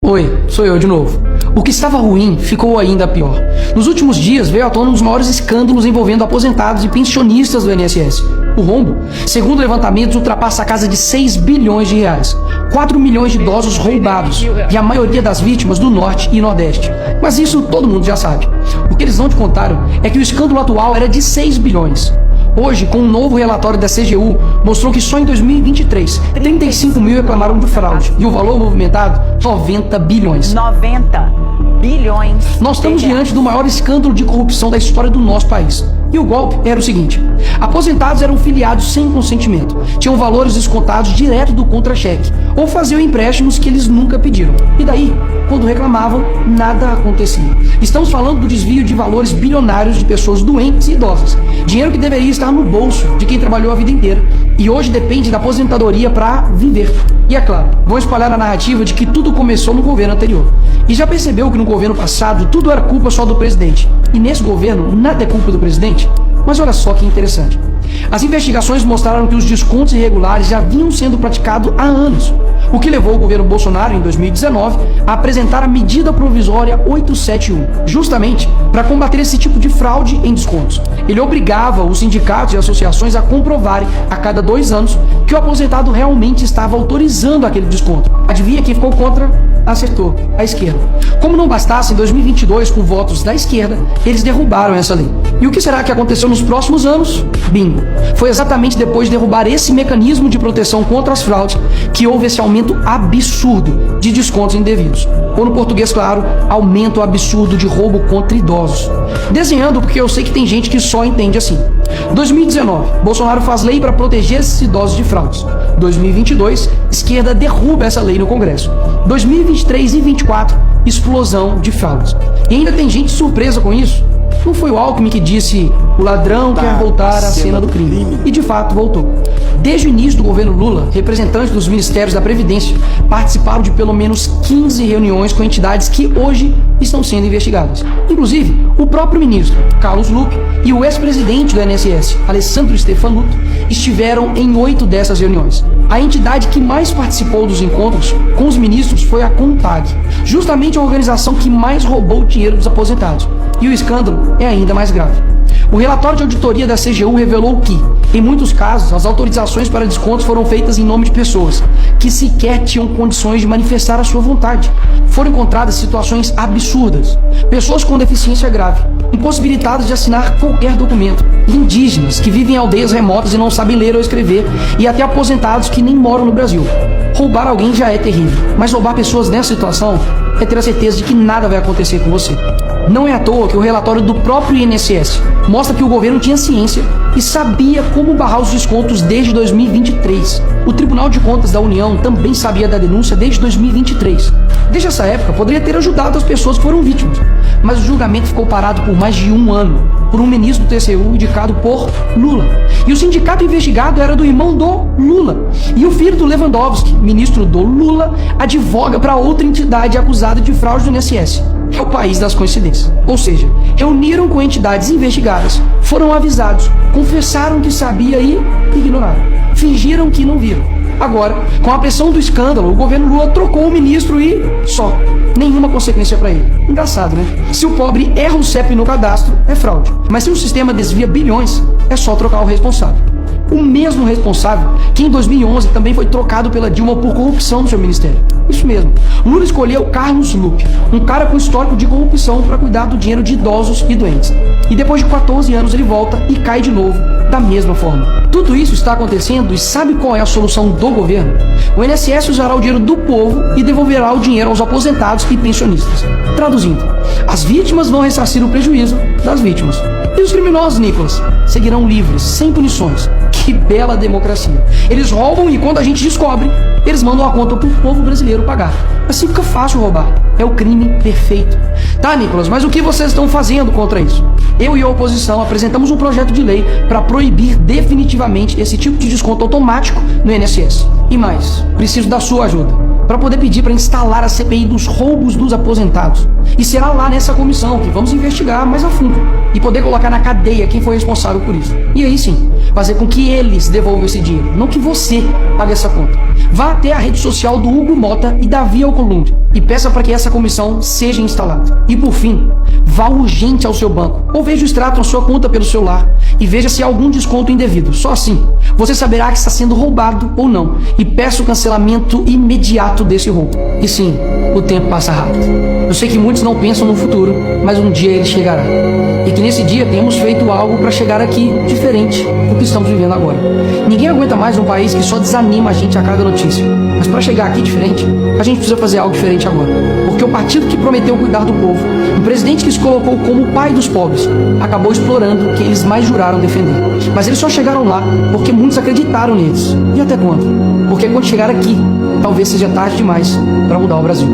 Oi, sou eu de novo. O que estava ruim ficou ainda pior. Nos últimos dias veio à tona um dos maiores escândalos envolvendo aposentados e pensionistas do INSS. O rombo, segundo levantamentos, ultrapassa a casa de 6 bilhões de reais. 4 milhões de idosos roubados, e a maioria das vítimas do Norte e Nordeste. Mas isso todo mundo já sabe. O que eles não te contaram é que o escândalo atual era de 6 bilhões. Hoje, com um novo relatório da CGU, mostrou que só em 2023, 35 mil reclamaram de fraude. E o valor movimentado, 90 bilhões. 90 bilhões. Nós estamos diante do maior escândalo de corrupção da história do nosso país. E o golpe era o seguinte: aposentados eram filiados sem consentimento, tinham valores descontados direto do contra-cheque, ou faziam empréstimos que eles nunca pediram. E daí, quando reclamavam, nada acontecia. Estamos falando do desvio de valores bilionários de pessoas doentes e idosas. Dinheiro que deveria estar no bolso de quem trabalhou a vida inteira e hoje depende da aposentadoria para viver. E é claro, vão espalhar a narrativa de que tudo começou no governo anterior. E já percebeu que no governo passado tudo era culpa só do presidente. E nesse governo nada é culpa do presidente? Mas olha só que interessante. As investigações mostraram que os descontos irregulares já vinham sendo praticados há anos, o que levou o governo Bolsonaro, em 2019, a apresentar a medida provisória 871, justamente para combater esse tipo de fraude em descontos. Ele obrigava os sindicatos e associações a comprovarem, a cada 2 anos, que o aposentado realmente estava autorizando aquele desconto. Adivinha quem ficou contra? Acertou, a esquerda. Como não bastasse, em 2022, com votos da esquerda, eles derrubaram essa lei. E o que será que aconteceu nos próximos anos? Bingo! Foi exatamente depois de derrubar esse mecanismo de proteção contra as fraudes que houve esse aumento absurdo de descontos indevidos. Ou no português, claro, aumento absurdo de roubo contra idosos. Desenhando porque eu sei que tem gente que só entende assim. 2019, Bolsonaro faz lei para proteger esses idosos de fraudes. 2022, esquerda derruba essa lei no Congresso. 2023 e 2024, explosão de fraudes. E ainda tem gente surpresa com isso. Não foi o Alckmin que disse: o ladrão quer voltar à cena do crime. E de fato voltou. Desde o início do governo Lula, representantes dos ministérios da Previdência participaram de pelo menos 15 reuniões com entidades que hoje estão sendo investigadas. Inclusive, o próprio ministro, Carlos Lupe, e o ex-presidente do INSS, Alessandro Stefanuto, estiveram em 8 dessas reuniões. A entidade que mais participou dos encontros com os ministros foi a CONTAG, justamente a organização que mais roubou o dinheiro dos aposentados. E o escândalo é ainda mais grave. O relatório de auditoria da CGU revelou que, em muitos casos, as autorizações para descontos foram feitas em nome de pessoas que sequer tinham condições de manifestar a sua vontade. Foram encontradas situações absurdas. Pessoas com deficiência grave, impossibilitadas de assinar qualquer documento, indígenas que vivem em aldeias remotas e não sabem ler ou escrever, e até aposentados que nem moram no Brasil. Roubar alguém já é terrível, mas roubar pessoas nessa situação é ter a certeza de que nada vai acontecer com você. Não é à toa que o relatório do próprio INSS mostra que o governo tinha ciência e sabia como barrar os descontos desde 2023. O Tribunal de Contas da União também sabia da denúncia desde 2023. Desde essa época, poderia ter ajudado as pessoas que foram vítimas, mas o julgamento ficou parado por mais de 1 ano, por um ministro do TCU indicado por Lula. E o sindicato investigado era do irmão do Lula. E o filho do Lewandowski, ministro do Lula, advoga para outra entidade acusada de fraude do INSS. É o país das coincidências. Ou seja, reuniram com entidades investigadas, foram avisados, confessaram que sabia e ignoraram. Fingiram que não viram. Agora, com a pressão do escândalo, o governo Lula trocou o ministro e só. Nenhuma consequência para ele. Engraçado, né? Se o pobre erra o CEP no cadastro, é fraude. Mas se o sistema desvia bilhões, é só trocar o responsável. O mesmo responsável que em 2011 também foi trocado pela Dilma por corrupção no seu ministério. Isso mesmo. Lula escolheu Carlos Lupe, um cara com histórico de corrupção, para cuidar do dinheiro de idosos e doentes. E depois de 14 anos ele volta e cai de novo, da mesma forma. Tudo isso está acontecendo e sabe qual é a solução do governo? O INSS usará o dinheiro do povo e devolverá o dinheiro aos aposentados e pensionistas. Traduzindo, as vítimas vão ressarcir o prejuízo das vítimas. E os criminosos, Nicolas, seguirão livres, sem punições. Que bela democracia. Eles roubam e quando a gente descobre, eles mandam a conta pro povo brasileiro pagar. Assim fica fácil roubar. É o crime perfeito. Tá, Nicolas, mas o que vocês estão fazendo contra isso? Eu e a oposição apresentamos um projeto de lei para proibir definitivamente esse tipo de desconto automático no INSS. E mais, preciso da sua ajuda para poder pedir para instalar a CPI dos roubos dos aposentados. E será lá nessa comissão que vamos investigar mais a fundo e poder colocar na cadeia quem foi responsável por isso. E aí sim, fazer com que eles devolvam esse dinheiro, não que você pague essa conta. Vá até a rede social do Hugo Mota e Davi Alcolumbre e peça para que essa comissão seja instalada. E por fim, vá urgente ao seu banco ou veja o extrato na sua conta pelo celular e veja se há algum desconto indevido. Só assim, você saberá que está sendo roubado ou não e peça o cancelamento imediato desse roubo. E sim, o tempo passa rápido. Eu sei que muitos não pensam no futuro, mas um dia ele chegará. E que nesse dia temos feito algo para chegar aqui diferente do que estamos vivendo agora. Ninguém aguenta mais um país que só desanima a gente a cada notícia. Mas para chegar aqui diferente, a gente precisa fazer algo diferente agora. Porque o partido que prometeu cuidar do povo, o presidente que se colocou como o pai dos pobres, acabou explorando o que eles mais juraram defender. Mas eles só chegaram lá porque muitos acreditaram neles. E até quando? Porque quando chegar aqui, talvez seja tarde demais para mudar o Brasil.